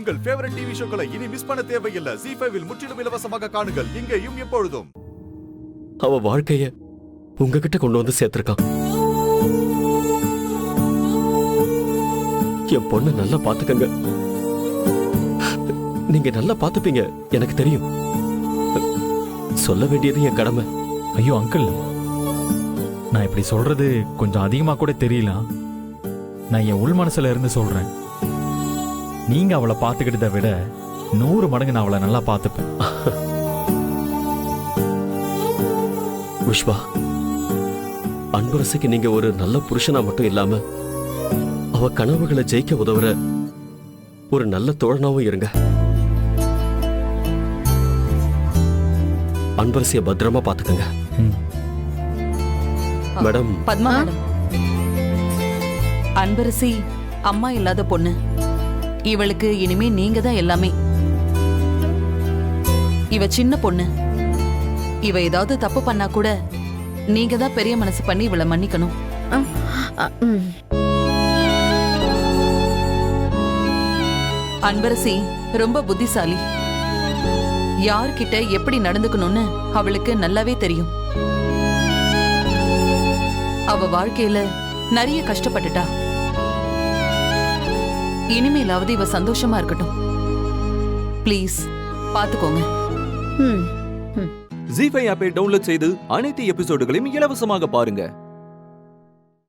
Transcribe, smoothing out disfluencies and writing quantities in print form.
உங்கள் favourite TV ஷோக்களை இனி miss பண்ண தேவையில்லை. ZEE5 இல் முற்றிலும் இலவசமாக காணுங்கள். இங்கேயும் எப்பொழுதும். அவ வாழ்க்கைய உங்ககிட்ட கொண்டு வந்து சேர்த்திருக்கான். என் பொண்ணு நல்லா பாத்துக்கங்க. நீங்க நல்லா பாத்துப்பீங்க, எனக்கு தெரியும். சொல்ல வேண்டியது என் கடமை. ஐயோ அங்கிள், நான் இப்படி சொல்றது கொஞ்சம் அதிகமா கூட தெரியல. நான் என் உள் மனசுல இருந்து சொல்றேன். நீங்க அவளை பாத்துக்கிட்டதை விட 100 மடங்கு நான் அவளை நல்லா பாத்துப்பேன். விஷ்வா, அன்பரசுக்கு நீங்க ஒரு நல்ல புருஷனா மட்டும் இல்லாம அவ கனவுகளை ஜெயிக்க உதவுற ஒரு நல்ல தோழனாவும் இருங்க. அன்பரசிய பத்திரமா பாத்துக்கங்க. மேடம். பத்மா மேடம், அன்பரசி அம்மா இல்லாத பொண்ணு. இவளுக்கு இனிமே நீங்க தான் எல்லாமே. இவ சின்ன பொண்ணு. இவ ஏதாவது தப்பு பண்ணா கூட நீங்க தான் பெரிய மனசு பண்ணி இவளை மன்னிக்கணும். அன்பரசி ரொம்ப புத்திசாலி. யார்கிட்ட எப்படி நடந்துக்கணும்னு அவளுக்கு நல்லாவே தெரியும். அவ வாழ்க்கையில நிறைய கஷ்டப்பட்டுட்டா. இனிமேலாவது இவ சந்தோஷமா இருக்கட்டும். ப்ளீஸ் பாத்துக்கோங்க. ZEE5 ஆப்பை டவுன்லோட் செய்து அனைத்து எபிசோடுகளையும் இலவசமாக பாருங்க.